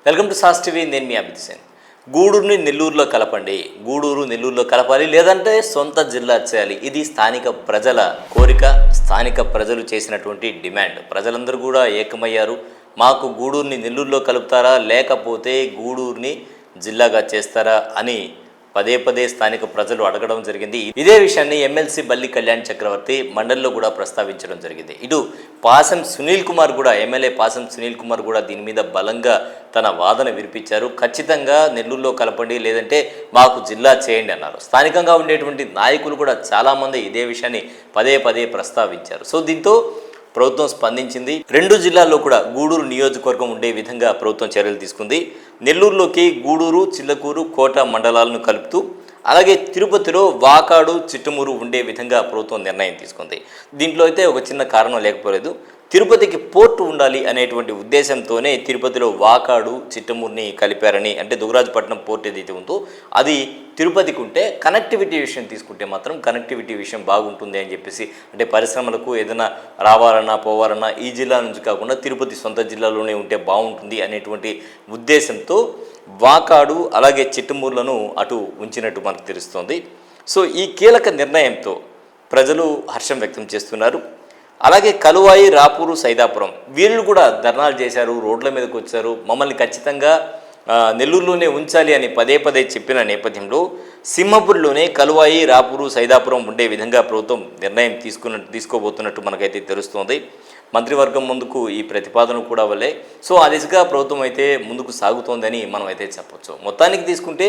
Welcome to sauce TV. నేను మీ అమిత్ సేన్. గూడూరుని నెల్లూరులో కలపండి, గూడూరు నెల్లూరులో కలపాలి, లేదంటే సొంత జిల్లా చేయాలి. ఇది స్థానిక ప్రజల కోరిక, స్థానిక ప్రజలు చేసినటువంటి డిమాండ్. ప్రజలందరూ కూడా ఏకమయ్యారు. మాకు గూడూరుని నెల్లూరులో కలుపుతారా, లేకపోతే గూడూరుని జిల్లాగా చేస్తారా అని పదే పదే స్థానిక ప్రజలు అడగడం జరిగింది. ఇదే విషయాన్ని ఎమ్మెల్సీ బల్లి కళ్యాణ్ చక్రవర్తి మండలిలో కూడా ప్రస్తావించడం జరిగింది. ఇటు పాసం సునీల్ కుమార్ కూడా, ఎమ్మెల్యే పాసం సునీల్ కుమార్ కూడా దీని మీద బలంగా తన వాదన వినిపించారు. ఖచ్చితంగా నెల్లూరులో కలపండి, లేదంటే మాకు జిల్లా చేయండి అన్నారు. స్థానికంగా ఉండేటువంటి నాయకులు కూడా చాలామంది ఇదే విషయాన్ని పదే పదే ప్రస్తావించారు. సో దీంతో ప్రభుత్వం స్పందించింది. 2 జిల్లాల్లో కూడా గూడూరు నియోజకవర్గం ఉండే విధంగా ప్రభుత్వం చర్యలు తీసుకుంది. నెల్లూరులోకి గూడూరు, చిల్లకూరు, కోట మండలాలను కలుపుతూ, అలాగే తిరుపతిలో వాకాడు, చిట్టమూరు ఉండే విధంగా ప్రభుత్వం నిర్ణయం తీసుకుంది. దీంట్లో అయితే ఒక చిన్న కారణం లేకపోలేదు. తిరుపతికి పోర్టు ఉండాలి అనేటువంటి ఉద్దేశంతోనే తిరుపతిలో వాకాడు, చిట్టమూరుని కలిపారని, అంటే దుగరాజపట్నం పోర్ట్ ఏదైతే ఉందో అది తిరుపతికి ఉంటే కనెక్టివిటీ విషయం తీసుకుంటే మాత్రం కనెక్టివిటీ విషయం బాగుంటుంది అని చెప్పేసి, అంటే పరిశ్రమలకు ఏదైనా రావాలన్నా పోవాలన్నా ఈ జిల్లా నుంచి కాకుండా తిరుపతి సొంత జిల్లాలోనే ఉంటే బాగుంటుంది అనేటువంటి ఉద్దేశంతో వాకాడు అలాగే చిట్టమూరులను అటు ఉంచినట్టు మనకు తెలుస్తోంది. సో ఈ కీలక నిర్ణయంతో ప్రజలు హర్షం వ్యక్తం చేస్తున్నారు. అలాగే కలువాయి, రాపూరు, సైదాపురం వీళ్ళు కూడా ధర్నాలు చేశారు, రోడ్ల మీదకి వచ్చారు. మమ్మల్ని ఖచ్చితంగా నెల్లూరులోనే ఉంచాలి అని పదే పదే చెప్పిన నేపథ్యంలో సింహపూర్లోనే కలువాయి, రాపూరు, సైదాపురం ఉండే విధంగా ప్రభుత్వం నిర్ణయం తీసుకోబోతున్నట్టు మనకైతే తెలుస్తోంది. మంత్రివర్గం ముందుకు ఈ ప్రతిపాదన కూడా వల్లే. సో ఆ దిశగా ప్రభుత్వం అయితే ముందుకు సాగుతోందని మనం అయితే చెప్పొచ్చు. మొత్తానికి తీసుకుంటే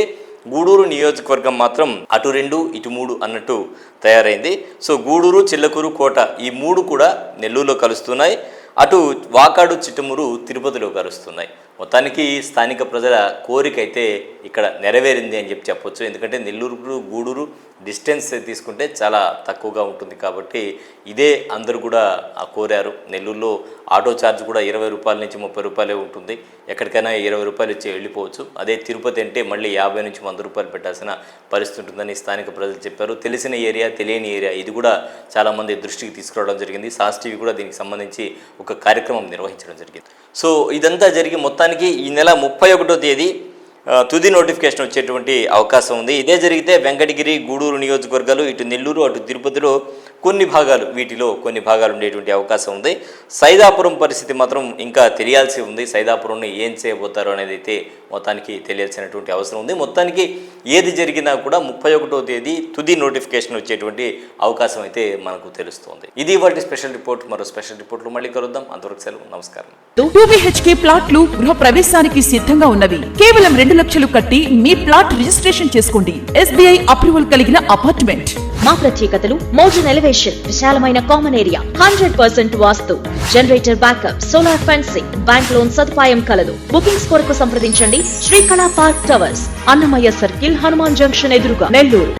గూడూరు నియోజకవర్గం మాత్రం అటు 2 ఇటు 3 అన్నట్టు తయారైంది. సో గూడూరు, చిల్లకూరు, కోట ఈ 3 కూడా నెల్లూరులో కలుస్తున్నాయి. అటు వాకాడు, చిట్టమూరు తిరుపతిలో కలుస్తున్నాయి. మొత్తానికి స్థానిక ప్రజల కోరిక అయితే ఇక్కడ నెరవేరింది అని చెప్పొచ్చు. ఎందుకంటే నెల్లూరు గూడూరు డిస్టెన్స్ తీసుకుంటే చాలా తక్కువగా ఉంటుంది కాబట్టి ఇదే అందరూ కూడా కోరారు. నెల్లూరులో ఆటో ఛార్జ్ కూడా 20 రూపాయల నుంచి 30 రూపాయలే ఉంటుంది. ఎక్కడికైనా 20 రూపాయలు ఇచ్చి వెళ్ళిపోవచ్చు. అదే తిరుపతి అంటే మళ్ళీ 50 నుంచి 100 రూపాయలు పెట్టాల్సిన పరిస్థితి ఉంటుందని స్థానిక ప్రజలు చెప్పారు. తెలిసిన ఏరియా, తెలియని ఏరియా ఇది కూడా చాలామంది దృష్టికి తీసుకురావడం జరిగింది. సాస్ టీవీ కూడా దీనికి సంబంధించి ఒక కార్యక్రమం నిర్వహించడం జరిగింది. సో ఇదంతా జరిగి మొత్తానికి ఈ నెల 31వ తేదీ తుది నోటిఫికేషన్ వచ్చేటువంటి అవకాశం ఉంది. ఇదే జరిగితే వెంకటగిరి, గూడూరు నియోజకవర్గాలు, ఇటు నెల్లూరు, అటు తిరుపతిలో వీటిలో కొన్ని భాగాలు ఉండేటువంటి అవకాశం ఉంది. సైదాపురం పరిస్థితి మాత్రం ఇంకా తెలియాల్సి ఉంది. సైదాపురంని ఏం చేయబోతారో అనేది అయితే మొత్తానికి తెలియాల్సినటువంటి అవసరం ఉంది. మొత్తానికి ఏది జరిగినా కూడా 31వ తేదీ తుది నోటిఫికేషన్ వచ్చేటువంటి అవకాశం అయితే మనకు తెలుస్తోంది. ఇది వాటి స్పెషల్ రిపోర్ట్. మరో స్పెషల్ రిపోర్ట్లో మళ్ళీ కలుద్దాం. అంతవరకు సెలవు. నమస్కారం. 2 BHK ప్లాట్లు గృహ ప్రవేశానికి సిద్ధంగా ఉన్నవి. కేవలం 2 లక్షలు కట్టి మీ ప్లాట్ రిజిస్ట్రేషన్ చేసుకోండి. SBI అప్రూవల్ కలిగిన అపార్ట్మెంట్. మా ప్రత్యేకతలు: మోడర్న్ ఎలివేషన్, విశాలమైన common area, 100% vastu, generator backup, solar fencing, bank loan సదుపాయం కలదు. బుకింగ్స్ కొరకు సంప్రదించండి Srikala park towers, Annamayya circle, Hanuman junction ఎదురుగా, నెల్లూరు.